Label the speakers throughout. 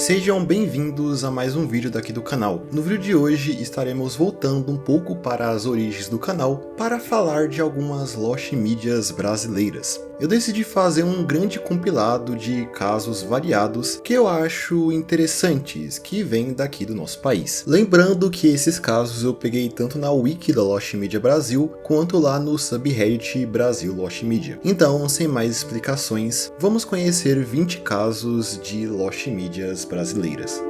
Speaker 1: Sejam bem-vindos a mais um vídeo daqui do canal. No vídeo de hoje estaremos voltando um pouco para as origens do canal para falar de algumas Lost Medias brasileiras. Eu decidi fazer um grande compilado de casos variados que eu acho interessantes, que vêm daqui do nosso país. Lembrando que esses casos eu peguei tanto na wiki da Lost Media Brasil, quanto lá no subreddit Brasil Lost Media. Então, sem mais explicações, vamos conhecer 20 casos de Lost Medias brasileiras.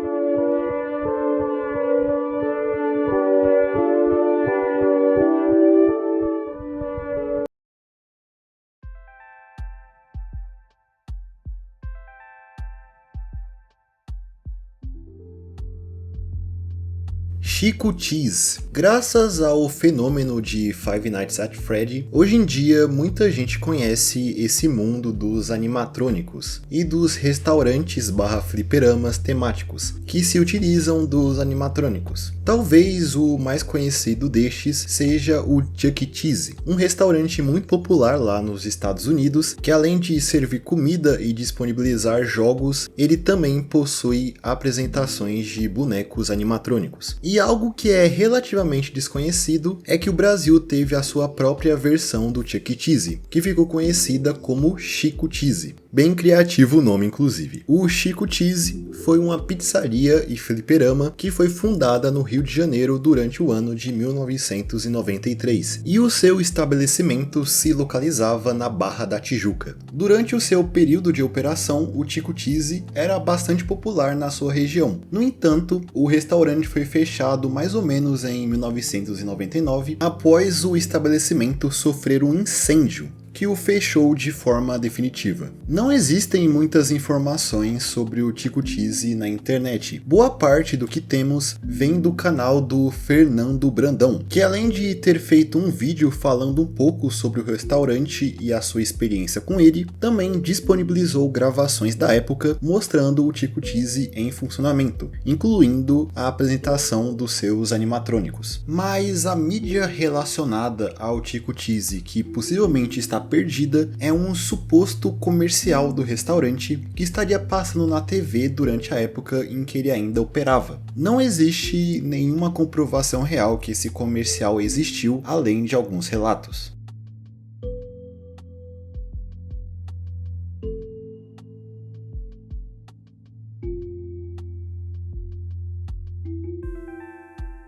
Speaker 1: Chico Cheese. Graças ao fenômeno de Five Nights at Freddy, hoje em dia muita gente conhece esse mundo dos animatrônicos e dos restaurantes/fliperamas temáticos que se utilizam dos animatrônicos. Talvez o mais conhecido destes seja o Chuck E. Cheese, um restaurante muito popular lá nos Estados Unidos que, além de servir comida e disponibilizar jogos, ele também possui apresentações de bonecos animatrônicos. E algo que é relativamente desconhecido é que o Brasil teve a sua própria versão do Chuck E. Cheese, que ficou conhecida como Chico Cheese. Bem criativo o nome, inclusive. O Chico Cheese foi uma pizzaria e fliperama que foi fundada no Rio de Janeiro durante o ano de 1993, e o seu estabelecimento se localizava na Barra da Tijuca. Durante o seu período de operação, o Chico Cheese era bastante popular na sua região. No entanto, o restaurante foi fechado mais ou menos em 1999, após o estabelecimento sofrer um incêndio que o fechou de forma definitiva. Não existem muitas informações sobre o Chico Cheese na internet. Boa parte do que temos vem do canal do Fernando Brandão, que além de ter feito um vídeo falando um pouco sobre o restaurante e a sua experiência com ele, também disponibilizou gravações da época mostrando o Chico Cheese em funcionamento, incluindo a apresentação dos seus animatrônicos. Mas a mídia relacionada ao Chico Cheese, que possivelmente está perdida, é um suposto comercial do restaurante que estaria passando na TV durante a época em que ele ainda operava. Não existe nenhuma comprovação real que esse comercial existiu, além de alguns relatos.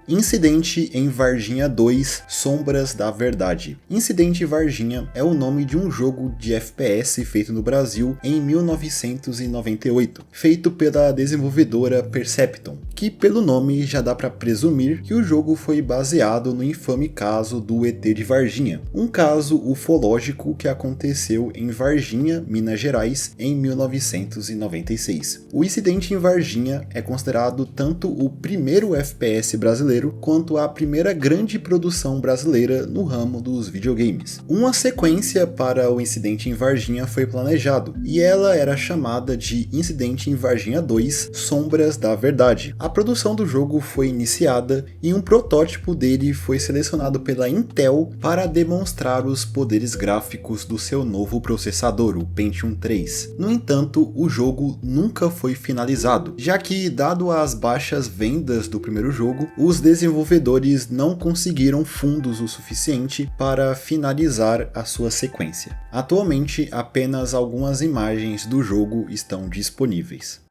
Speaker 1: Incidente em Varginha 2, Sombras da Verdade. Incidente Varginha é o nome de um jogo de FPS feito no Brasil em 1998, feito pela desenvolvedora Percepton, que pelo nome já dá para presumir que o jogo foi baseado no infame caso do ET de Varginha, um caso ufológico que aconteceu em Varginha, Minas Gerais, em 1996. O incidente em Varginha é considerado tanto o primeiro FPS brasileiro quanto a primeira grande produção brasileira no ramo dos videogames. Uma sequência para o incidente em Varginha foi planejado, e ela era chamada de Incidente em Varginha 2, Sombras da Verdade. A produção do jogo foi iniciada e um protótipo dele foi selecionado pela Intel para demonstrar os poderes gráficos do seu novo processador, o Pentium 3. No entanto, o jogo nunca foi finalizado, já que, dado as baixas vendas do primeiro jogo, os desenvolvedores não conseguiram fundos o suficiente para finalizar a sua sequência. Atualmente, apenas algumas imagens do jogo estão disponíveis.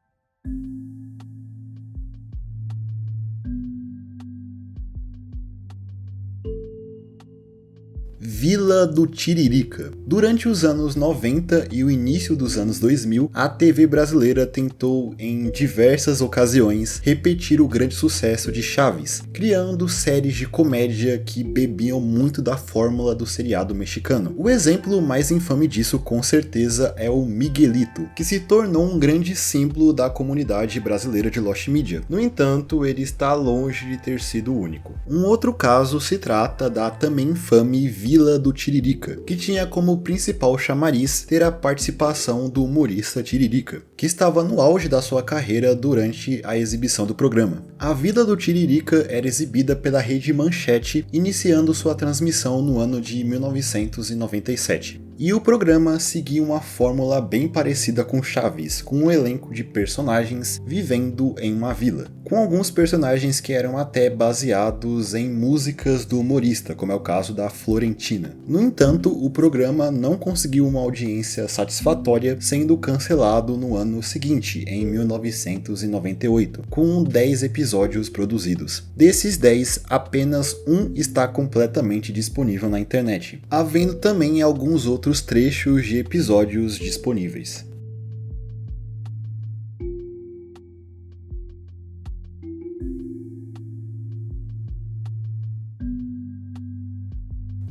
Speaker 1: Vila do Tiririca. Durante os anos 90 e o início dos anos 2000, a TV brasileira tentou em diversas ocasiões repetir o grande sucesso de Chaves, criando séries de comédia que bebiam muito da fórmula do seriado mexicano. O exemplo mais infame disso com certeza é o Miguelito, que se tornou um grande símbolo da comunidade brasileira de Lost Media. No entanto, ele está longe de ter sido o único. Um outro caso se trata da também infame Vila do Tiririca, que tinha como principal chamariz ter a participação do humorista Tiririca, que estava no auge da sua carreira durante a exibição do programa. A Vila do Tiririca era exibida pela Rede Manchete, iniciando sua transmissão no ano de 1997. E o programa seguia uma fórmula bem parecida com Chaves, com um elenco de personagens vivendo em uma vila, com alguns personagens que eram até baseados em músicas do humorista, como é o caso da Florentina. No entanto, o programa não conseguiu uma audiência satisfatória, sendo cancelado no ano seguinte, em 1998, com 10 episódios produzidos. Desses 10, apenas um está completamente disponível na internet, havendo também alguns outros trechos de episódios disponíveis.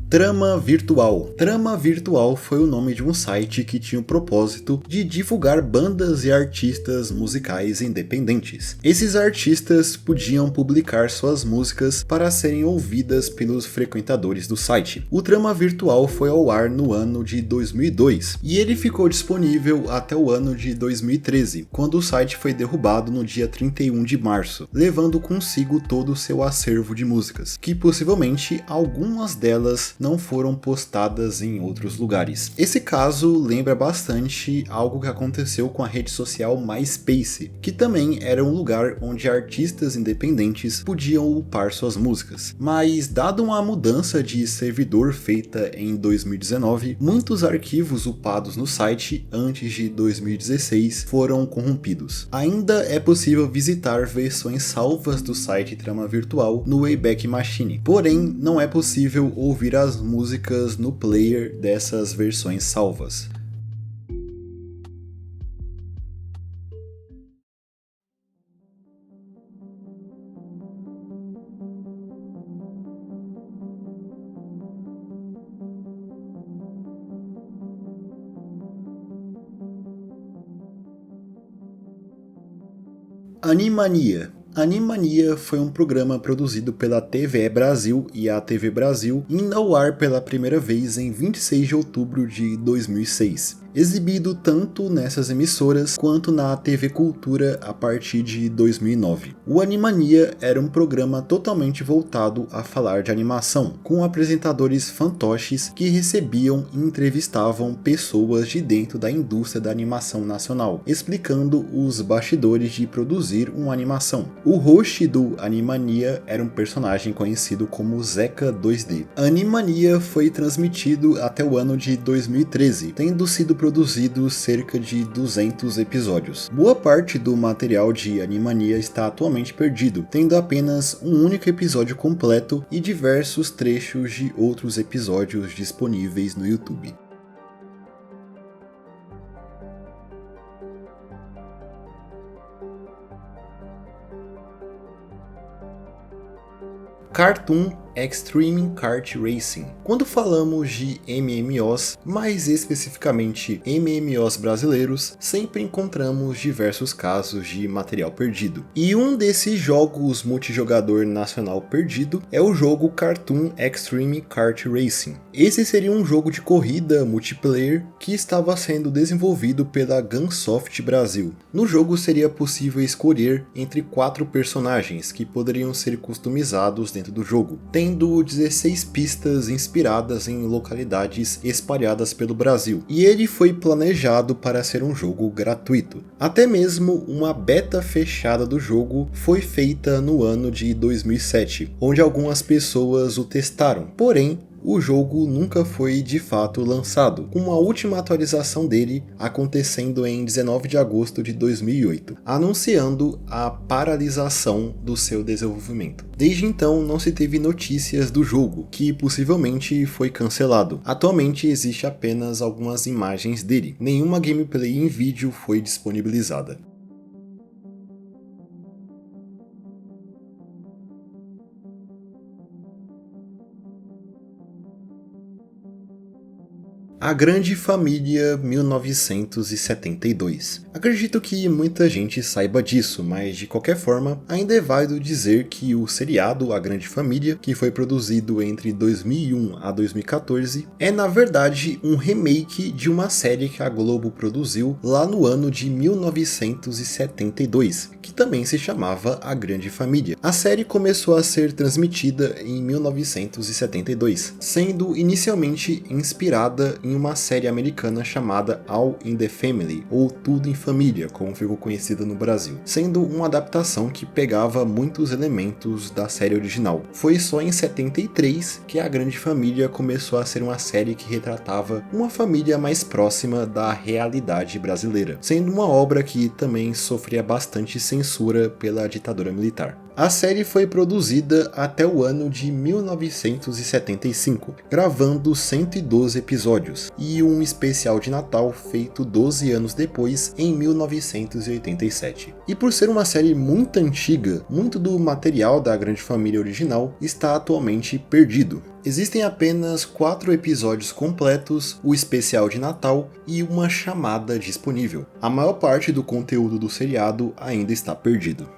Speaker 1: Trama Virtual. Trama Virtual foi o nome de um site que tinha o propósito de divulgar bandas e artistas musicais independentes. Esses artistas podiam publicar suas músicas para serem ouvidas pelos frequentadores do site. O Trama Virtual foi ao ar no ano de 2002 e ele ficou disponível até o ano de 2013, quando o site foi derrubado no dia 31 de março, levando consigo todo o seu acervo de músicas, que possivelmente algumas delas não foram postadas em outros lugares. Esse caso lembra bastante algo que aconteceu com a rede social MySpace, que também era um lugar onde artistas independentes podiam upar suas músicas. Mas, dada uma mudança de servidor feita em 2019, muitos arquivos upados no site antes de 2016 foram corrompidos. Ainda é possível visitar versões salvas do site Trama Virtual no Wayback Machine, porém não é possível ouvir as músicas no player dessas versões salvas. Animania. Animania foi um programa produzido pela TVE Brasil e a TV Brasil, indo ao ar pela primeira vez em 26 de outubro de 2006. Exibido tanto nessas emissoras quanto na TV Cultura a partir de 2009. O Animania era um programa totalmente voltado a falar de animação, com apresentadores fantoches que recebiam e entrevistavam pessoas de dentro da indústria da animação nacional, explicando os bastidores de produzir uma animação. O host do Animania era um personagem conhecido como Zeca 2D. Animania foi transmitido até o ano de 2013, tendo sido produzidos cerca de 200 episódios. Boa parte do material de Animania está atualmente perdido, tendo apenas um único episódio completo e diversos trechos de outros episódios disponíveis no YouTube. Cartoon Extreme Kart Racing. Quando falamos de MMOs, mais especificamente MMOs brasileiros, sempre encontramos diversos casos de material perdido. E um desses jogos multijogador nacional perdido é o jogo Cartoon Extreme Kart Racing. Esse seria um jogo de corrida multiplayer que estava sendo desenvolvido pela Gunsoft Brasil. No jogo seria possível escolher entre 4 personagens que poderiam ser customizados dentro do jogo, tendo 16 pistas inspiradas em localidades espalhadas pelo Brasil, e ele foi planejado para ser um jogo gratuito. Até mesmo uma beta fechada do jogo foi feita no ano de 2007, onde algumas pessoas o testaram, porém o jogo nunca foi de fato lançado, com a última atualização dele acontecendo em 19 de agosto de 2008, anunciando a paralisação do seu desenvolvimento. Desde então não se teve notícias do jogo, que possivelmente foi cancelado. Atualmente existe apenas algumas imagens dele, nenhuma gameplay em vídeo foi disponibilizada. A Grande Família 1972. Acredito que muita gente saiba disso, mas de qualquer forma, ainda é válido dizer que o seriado A Grande Família, que foi produzido entre 2001 a 2014, é na verdade um remake de uma série que a Globo produziu lá no ano de 1972, que também se chamava A Grande Família. A série começou a ser transmitida em 1972, sendo inicialmente inspirada em em uma série americana chamada All in the Family, ou Tudo em Família, como ficou conhecida no Brasil, sendo uma adaptação que pegava muitos elementos da série original. Foi só em 73 que A Grande Família começou a ser uma série que retratava uma família mais próxima da realidade brasileira, sendo uma obra que também sofria bastante censura pela ditadura militar. A série foi produzida até o ano de 1975, gravando 112 episódios, e um especial de Natal feito 12 anos depois, em 1987. E por ser uma série muito antiga, muito do material da Grande Família original está atualmente perdido. Existem apenas 4 episódios completos, o especial de Natal e uma chamada disponível. A maior parte do conteúdo do seriado ainda está perdido.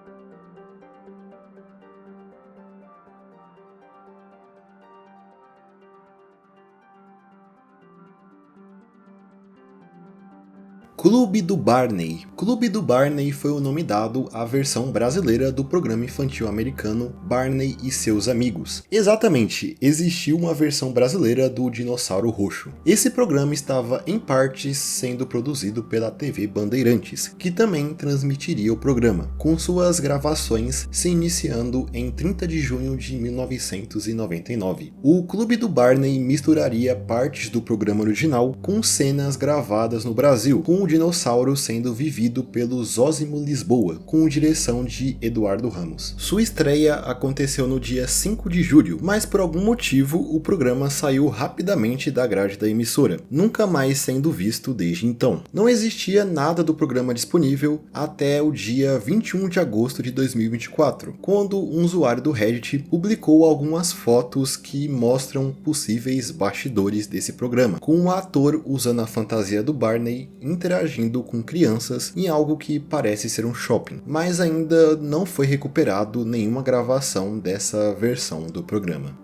Speaker 1: Clube do Barney. Clube do Barney foi o nome dado à versão brasileira do programa infantil americano Barney e seus amigos. Exatamente, existiu uma versão brasileira do Dinossauro Roxo. Esse programa estava em partes sendo produzido pela TV Bandeirantes, que também transmitiria o programa, com suas gravações se iniciando em 30 de junho de 1999. O Clube do Barney misturaria partes do programa original com cenas gravadas no Brasil, com o dinossauro sendo vivido pelo Zósimo Lisboa, com direção de Eduardo Ramos. Sua estreia aconteceu no dia 5 de julho, mas por algum motivo o programa saiu rapidamente da grade da emissora, nunca mais sendo visto desde então. Não existia nada do programa disponível até o dia 21 de agosto de 2024, quando um usuário do Reddit publicou algumas fotos que mostram possíveis bastidores desse programa, com o ator usando a fantasia do Barney interagindo com crianças em algo que parece ser um shopping, mas ainda não foi recuperado nenhuma gravação dessa versão do programa.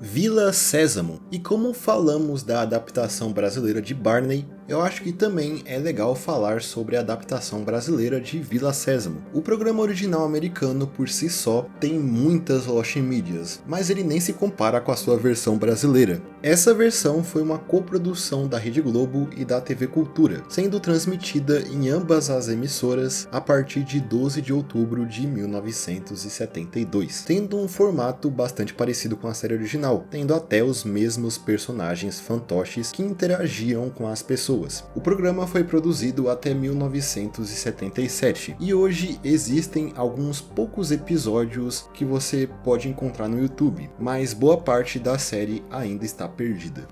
Speaker 1: Vila Sésamo. E como falamos da adaptação brasileira de Barney, eu acho que também é legal falar sobre a adaptação brasileira de Vila Sésamo. O programa original americano por si só tem muitas Lost Medias, mas ele nem se compara com a sua versão brasileira. Essa versão foi uma coprodução da Rede Globo e da TV Cultura, sendo transmitida em ambas as emissoras a partir de 12 de outubro de 1972, tendo um formato bastante parecido com a série original, tendo até os mesmos personagens fantoches que interagiam com as pessoas. O programa foi produzido até 1977 e hoje existem alguns poucos episódios que você pode encontrar no YouTube, mas boa parte da série ainda está perdida.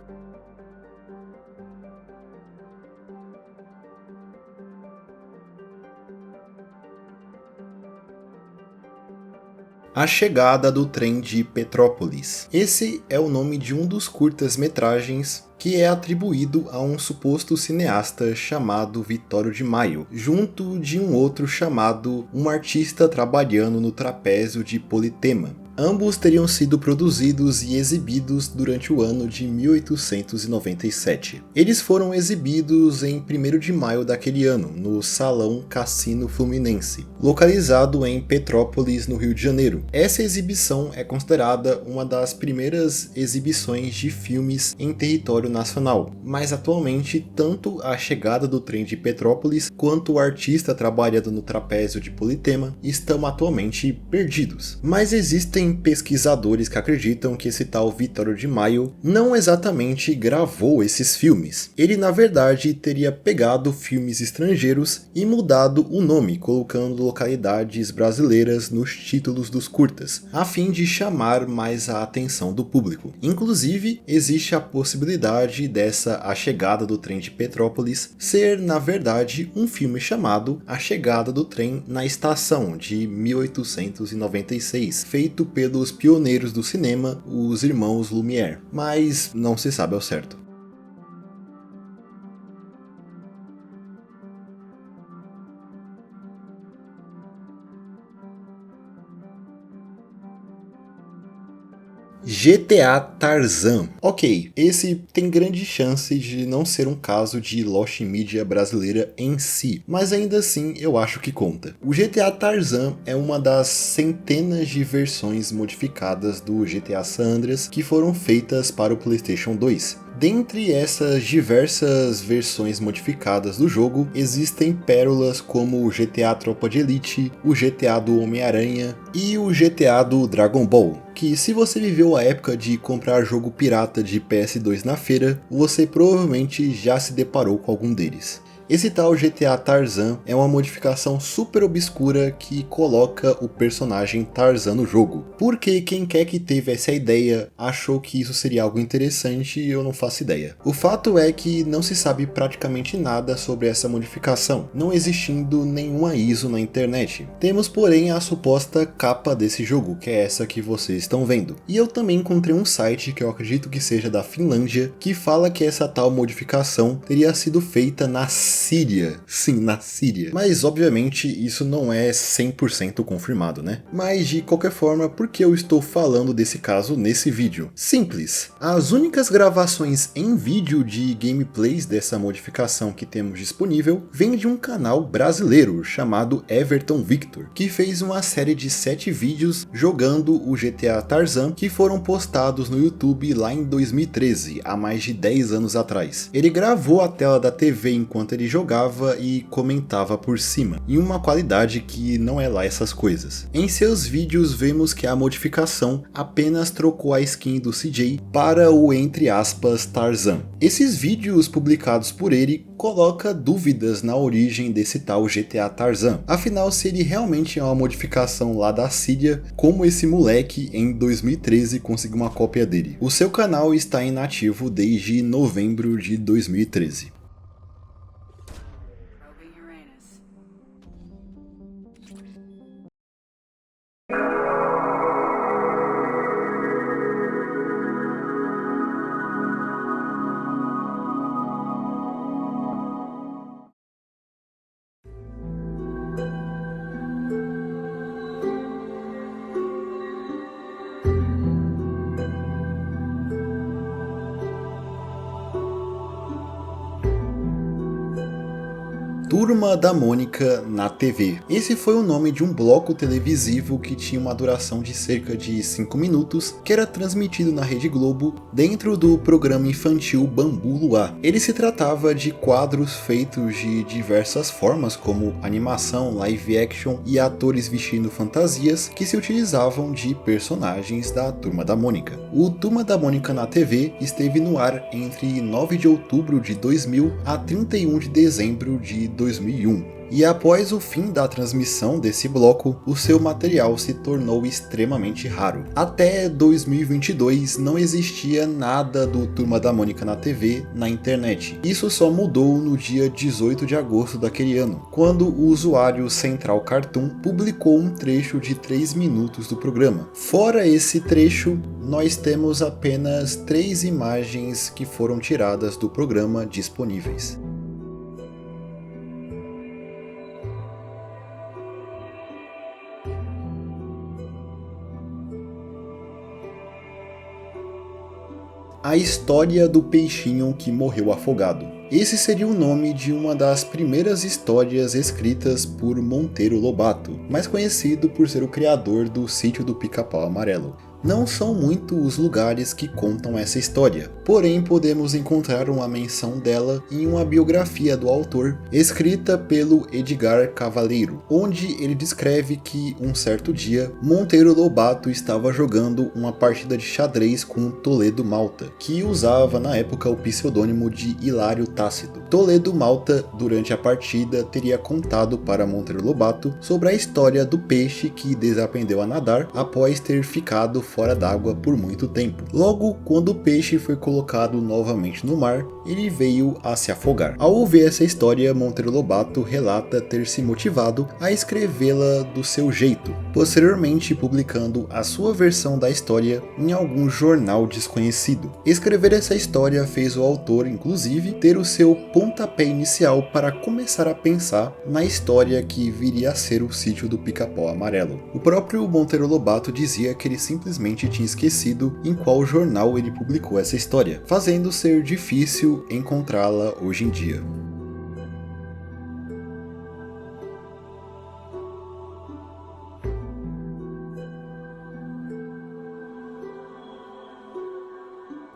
Speaker 1: A Chegada do Trem de Petrópolis. Esse é o nome de um dos curtas-metragens que é atribuído a um suposto cineasta chamado Vitório de Maio, junto de um outro chamado Um Artista Trabalhando no Trapézio de Politema. Ambos teriam sido produzidos e exibidos durante o ano de 1897. Eles foram exibidos em 1º de maio daquele ano, no Salão Cassino Fluminense, localizado em Petrópolis, no Rio de Janeiro. Essa exibição é considerada uma das primeiras exibições de filmes em território nacional, mas atualmente tanto A Chegada do Trem de Petrópolis quanto O Artista Trabalhando no Trapézio de Politema estão atualmente perdidos. Mas existem pesquisadores que acreditam que esse tal Vitório de Maio não exatamente gravou esses filmes. Ele na verdade teria pegado filmes estrangeiros e mudado o nome, colocando localidades brasileiras nos títulos dos curtas, a fim de chamar mais a atenção do público. Inclusive, existe a possibilidade dessa A Chegada do Trem de Petrópolis ser na verdade um filme chamado A Chegada do Trem na Estação, de 1896, feito pelos pioneiros do cinema, os irmãos Lumière, mas não se sabe ao certo. GTA Tarzan. Ok, esse tem grande chance de não ser um caso de Lost Media brasileira em si, mas ainda assim eu acho que conta. O GTA Tarzan é uma das centenas de versões modificadas do GTA San Andreas que foram feitas para o PlayStation 2. Dentre essas diversas versões modificadas do jogo, existem pérolas como o GTA Tropa de Elite, o GTA do Homem-Aranha e o GTA do Dragon Ball, que se você viveu a época de comprar jogo pirata de PS2 na feira, você provavelmente já se deparou com algum deles. Esse tal GTA Tarzan é uma modificação super obscura que coloca o personagem Tarzan no jogo. Porque quem quer que teve essa ideia achou que isso seria algo interessante e eu não faço ideia. O fato é que não se sabe praticamente nada sobre essa modificação, não existindo nenhuma ISO na internet. Temos porém a suposta capa desse jogo, que é essa que vocês estão vendo. E eu também encontrei um site que eu acredito que seja da Finlândia, que fala que essa tal modificação teria sido feita na Síria. Sim, na Síria. Mas obviamente isso não é 100% confirmado, né? Mas de qualquer forma, por que eu estou falando desse caso nesse vídeo? Simples. As únicas gravações em vídeo de gameplays dessa modificação que temos disponível vem de um canal brasileiro chamado Everton Victor, que fez uma série de 7 vídeos jogando o GTA Tarzan que foram postados no YouTube lá em 2013, há mais de 10 anos atrás. Ele gravou a tela da TV enquanto ele jogava e comentava por cima, em uma qualidade que não é lá essas coisas. Em seus vídeos vemos que a modificação apenas trocou a skin do CJ para o entre aspas Tarzan. Esses vídeos publicados por ele coloca dúvidas na origem desse tal GTA Tarzan. Afinal, se ele realmente é uma modificação lá da Síria, como esse moleque em 2013 conseguiu uma cópia dele? O seu canal está inativo desde novembro de 2013. Turma da Mônica na TV. Esse foi o nome de um bloco televisivo que tinha uma duração de cerca de 5 minutos, que era transmitido na Rede Globo dentro do programa infantil Bambu Luar. Ele se tratava de quadros feitos de diversas formas, como animação, live action e atores vestindo fantasias que se utilizavam de personagens da Turma da Mônica. O Turma da Mônica na TV esteve no ar entre 9 de outubro de 2000 a 31 de dezembro de 2001. E após o fim da transmissão desse bloco, o seu material se tornou extremamente raro. Até 2022 não existia nada do Turma da Mônica na TV na internet. Isso só mudou no dia 18 de agosto daquele ano, quando o usuário Central Cartoon publicou um trecho de 3 minutos do programa. Fora esse trecho, nós temos apenas 3 imagens que foram tiradas do programa disponíveis. A história do peixinho que morreu afogado. Esse seria o nome de uma das primeiras histórias escritas por Monteiro Lobato, mais conhecido por ser o criador do Sítio do Pica-Pau Amarelo. Não são muitos os lugares que contam essa história, porém podemos encontrar uma menção dela em uma biografia do autor, escrita pelo Edgar Cavaleiro, onde ele descreve que, um certo dia, Monteiro Lobato estava jogando uma partida de xadrez com Toledo Malta, que usava na época o pseudônimo de Hilário Tácito. Toledo Malta, durante a partida, teria contado para Monteiro Lobato sobre a história do peixe que desaprendeu a nadar após ter ficado fora d'água por muito tempo. Logo, quando o peixe foi colocado novamente no mar, ele veio a se afogar. Ao ouvir essa história, Monteiro Lobato relata ter se motivado a escrevê-la do seu jeito, posteriormente publicando a sua versão da história em algum jornal desconhecido. Escrever essa história fez o autor, inclusive, ter o seu pontapé inicial para começar a pensar na história que viria a ser o Sítio do Pica-Pau Amarelo. O próprio Monteiro Lobato dizia que ele simplesmente simplesmente tinha esquecido em qual jornal ele publicou essa história, fazendo ser difícil encontrá-la hoje em dia.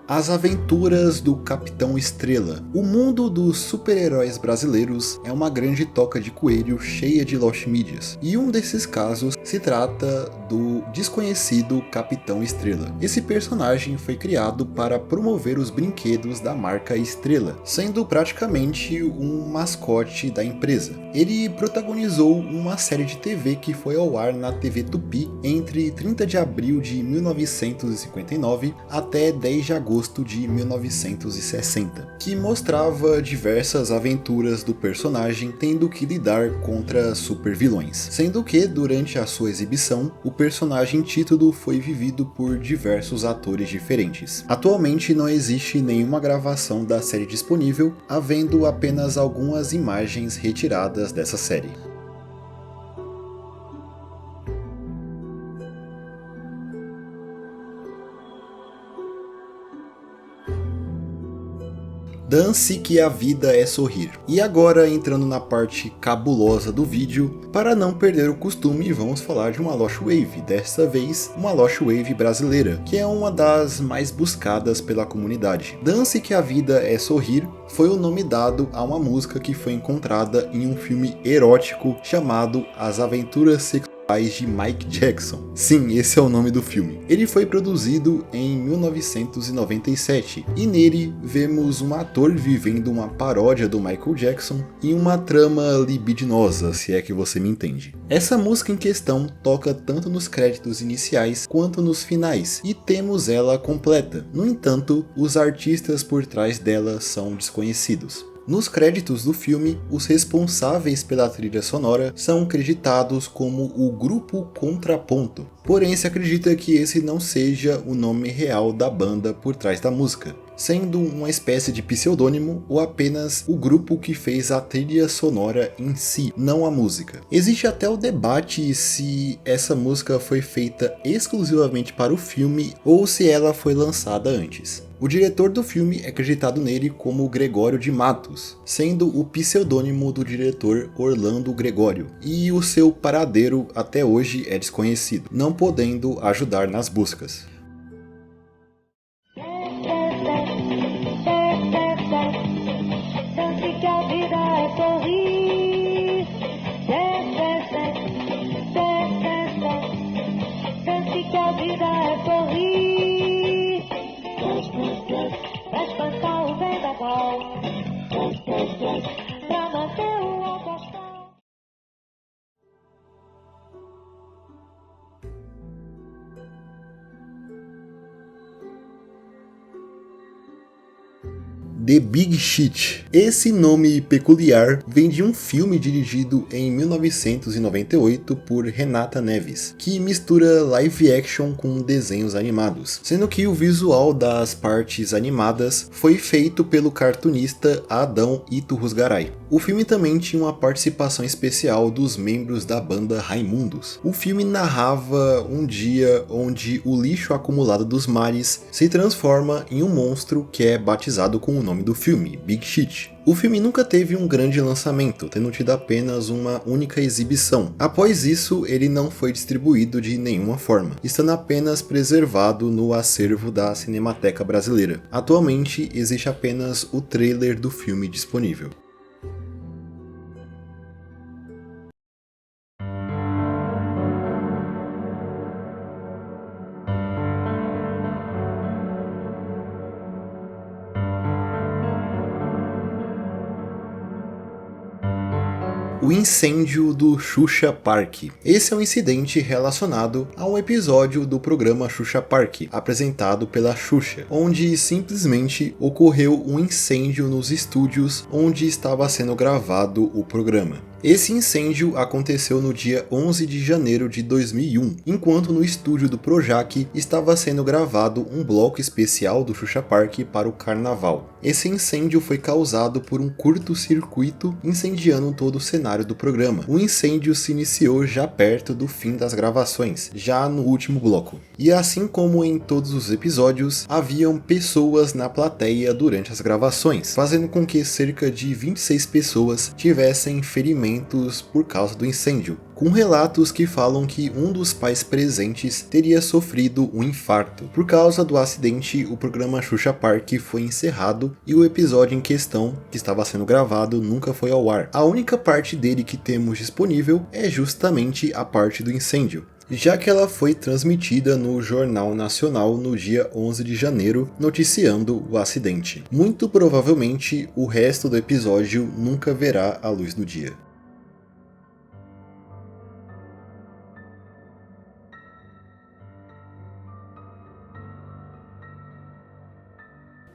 Speaker 1: As Aventuras do Capitão Estrela. O mundo dos super-heróis brasileiros é uma grande toca de coelho cheia de lost mídias, e um desses casos se trata do desconhecido Capitão Estrela. Esse personagem foi criado para promover os brinquedos da marca Estrela, sendo praticamente um mascote da empresa. Ele protagonizou uma série de TV que foi ao ar na TV Tupi entre 30 de abril de 1959 até 10 de agosto de 1960, que mostrava diversas aventuras do personagem tendo que lidar contra supervilões, sendo que durante a sua exibição, o personagem título foi vivido por diversos atores diferentes. Atualmente não existe nenhuma gravação da série disponível, havendo apenas algumas imagens retiradas dessa série. Dance que a vida é sorrir. E agora entrando na parte cabulosa do vídeo, para não perder o costume, vamos falar de uma Lost Wave, desta vez uma Lost Wave brasileira, que é uma das mais buscadas pela comunidade. Dance que a vida é sorrir foi o nome dado a uma música que foi encontrada em um filme erótico chamado As Aventuras Sexuais de Mike Jackson. Sim, esse é o nome do filme. Ele foi produzido em 1997 e nele vemos um ator vivendo uma paródia do Michael Jackson em uma trama libidinosa, se é que você me entende. Essa música em questão toca tanto nos créditos iniciais quanto nos finais e temos ela completa. No entanto, os artistas por trás dela são desconhecidos. Nos créditos do filme, os responsáveis pela trilha sonora são creditados como o Grupo Contraponto, porém se acredita que esse não seja o nome real da banda por trás da música, sendo uma espécie de pseudônimo ou apenas o grupo que fez a trilha sonora em si, não a música. Existe até o debate se essa música foi feita exclusivamente para o filme ou se ela foi lançada antes. O diretor do filme é acreditado nele como Gregório de Matos, sendo o pseudônimo do diretor Orlando Gregório, e o seu paradeiro até hoje é desconhecido, não podendo ajudar nas buscas. The Big Shit. Esse nome peculiar vem de um filme dirigido em 1998 por Renata Neves, que mistura live action com desenhos animados, sendo que o visual das partes animadas foi feito pelo cartunista Adão Iturrusgaray. O filme também tinha uma participação especial dos membros da banda Raimundos. O filme narrava um dia onde o lixo acumulado dos mares se transforma em um monstro que é batizado com o nome do filme, Big Shit. O filme nunca teve um grande lançamento, tendo tido apenas uma única exibição. Após isso, ele não foi distribuído de nenhuma forma, estando apenas preservado no acervo da Cinemateca Brasileira. Atualmente, existe apenas o trailer do filme disponível. O incêndio do Xuxa Park. Esse é um incidente relacionado a um episódio do programa Xuxa Park, apresentado pela Xuxa, onde simplesmente ocorreu um incêndio nos estúdios onde estava sendo gravado o programa. Esse incêndio aconteceu no dia 11 de janeiro de 2001, enquanto no estúdio do Projac estava sendo gravado um bloco especial do Xuxa Park para o Carnaval. Esse incêndio foi causado por um curto-circuito incendiando todo o cenário do programa. O incêndio se iniciou já perto do fim das gravações, já no último bloco. E assim como em todos os episódios, haviam pessoas na plateia durante as gravações, fazendo com que cerca de 26 pessoas tivessem ferimentos por causa do incêndio, com relatos que falam que um dos pais presentes teria sofrido um infarto. Por causa do acidente, o programa Xuxa Park foi encerrado e o episódio em questão, que estava sendo gravado, nunca foi ao ar. A única parte dele que temos disponível é justamente a parte do incêndio, já que ela foi transmitida no Jornal Nacional no dia 11 de janeiro, noticiando o acidente. Muito provavelmente, o resto do episódio nunca verá a luz do dia.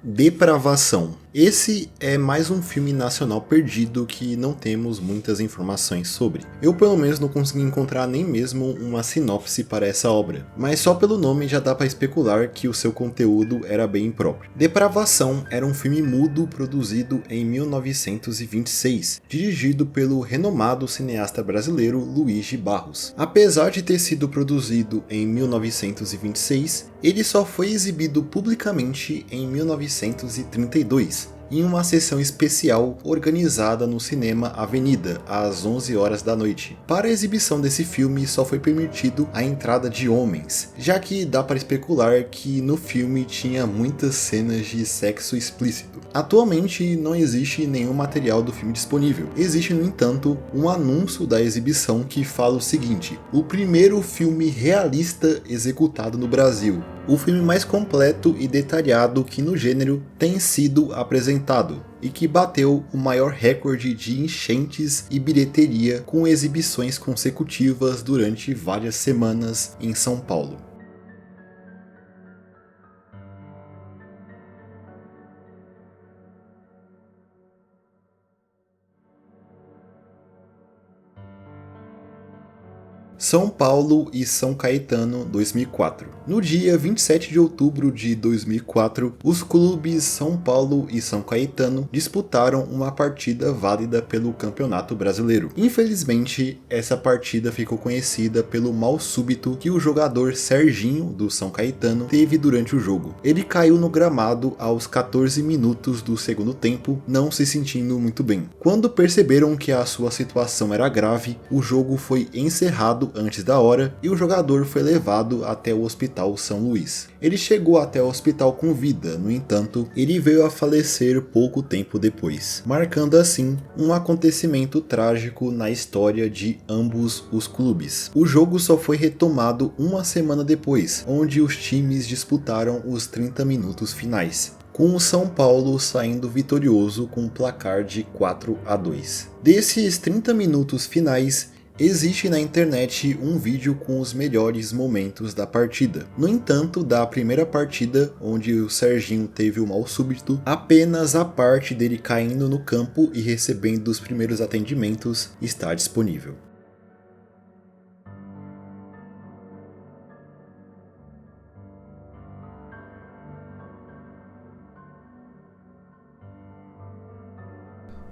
Speaker 1: Depravação. Esse é mais um filme nacional perdido que não temos muitas informações sobre. Eu pelo menos não consegui encontrar nem mesmo uma sinopse para essa obra, mas só pelo nome já dá para especular que o seu conteúdo era bem impróprio. Depravação era um filme mudo produzido em 1926, dirigido pelo renomado cineasta brasileiro Luís de Barros. Apesar de ter sido produzido em 1926, ele só foi exibido publicamente em 1932. Em uma sessão especial organizada no Cinema Avenida, às 11 horas da noite. Para a exibição desse filme só foi permitido a entrada de homens, já que dá para especular que no filme tinha muitas cenas de sexo explícito. Atualmente não existe nenhum material do filme disponível. Existe, no entanto, um anúncio da exibição que fala o seguinte: o primeiro filme realista executado no Brasil. O filme mais completo e detalhado que no gênero tem sido apresentado, e que bateu o maior recorde de enchentes e bilheteria com exibições consecutivas durante várias semanas em São Paulo. São Paulo e São Caetano 2004. No dia 27 de outubro de 2004, os clubes São Paulo e São Caetano disputaram uma partida válida pelo Campeonato Brasileiro. Infelizmente, essa partida ficou conhecida pelo mal súbito que o jogador Serginho, do São Caetano, teve durante o jogo. Ele caiu no gramado aos 14 minutos do segundo tempo, não se sentindo muito bem. Quando perceberam que a sua situação era grave, o jogo foi encerrado antes da hora e o jogador foi levado até o Hospital São Luís. Ele chegou até o hospital com vida, no entanto, ele veio a falecer pouco tempo depois, marcando assim um acontecimento trágico na história de ambos os clubes. O jogo só foi retomado uma semana depois, onde os times disputaram os 30 minutos finais, com o São Paulo saindo vitorioso com um placar de 4-2. Desses 30 minutos finais, existe na internet um vídeo com os melhores momentos da partida. No entanto, da primeira partida, onde o Serginho teve o mal súbito, apenas a parte dele caindo no campo e recebendo os primeiros atendimentos está disponível.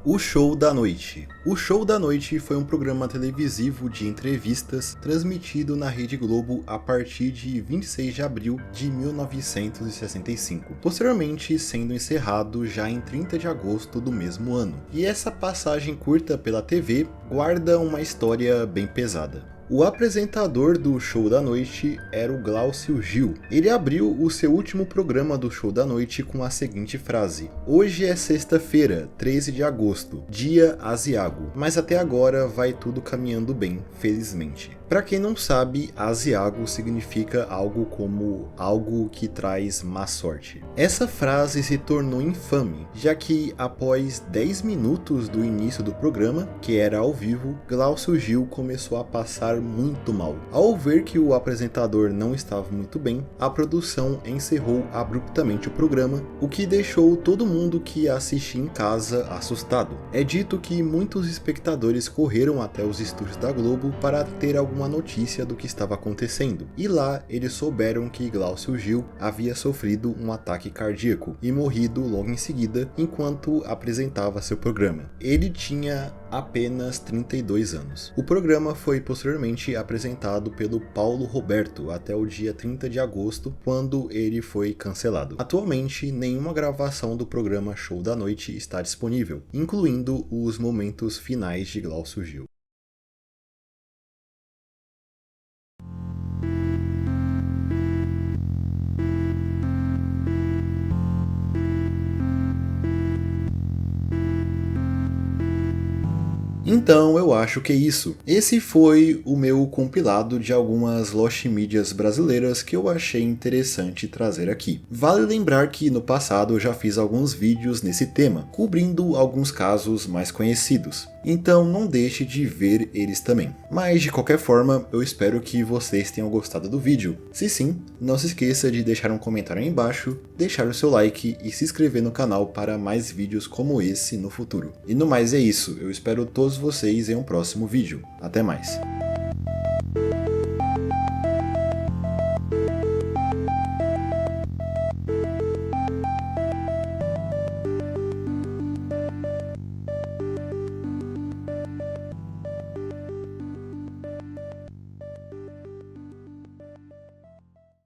Speaker 1: O Show da Noite. O Show da Noite foi um programa televisivo de entrevistas transmitido na Rede Globo a partir de 26 de abril de 1965, posteriormente sendo encerrado já em 30 de agosto do mesmo ano. E essa passagem curta pela TV guarda uma história bem pesada. O apresentador do Show da Noite era o Glaucio Gil. Ele abriu o seu último programa do Show da Noite com a seguinte frase: "Hoje é sexta-feira, 13 de agosto, dia aziago, mas até agora vai tudo caminhando bem, felizmente." Para quem não sabe, Asiago significa algo como algo que traz má sorte. Essa frase se tornou infame, já que após 10 minutos do início do programa, que era ao vivo, Glaucio Gil começou a passar muito mal. Ao ver que o apresentador não estava muito bem, a produção encerrou abruptamente o programa, o que deixou todo mundo que assistia em casa assustado. É dito que muitos espectadores correram até os estúdios da Globo para ter alguma notícia do que estava acontecendo, e lá eles souberam que Glaucio Gil havia sofrido um ataque cardíaco e morrido logo em seguida enquanto apresentava seu programa. Ele tinha apenas 32 anos. O programa foi posteriormente apresentado pelo Paulo Roberto até o dia 30 de agosto, quando ele foi cancelado. Atualmente, nenhuma gravação do programa Show da Noite está disponível, incluindo os momentos finais de Glaucio Gil. Então eu acho que é isso. Esse foi o meu compilado de algumas Lost Mídias brasileiras que eu achei interessante trazer aqui. Vale lembrar que no passado eu já fiz alguns vídeos nesse tema, cobrindo alguns casos mais conhecidos. Então não deixe de ver eles também. Mas de qualquer forma, eu espero que vocês tenham gostado do vídeo. Se sim, não se esqueça de deixar um comentário aí embaixo, deixar o seu like e se inscrever no canal para mais vídeos como esse no futuro. E no mais é isso, eu espero todos vocês em um próximo vídeo. Até mais!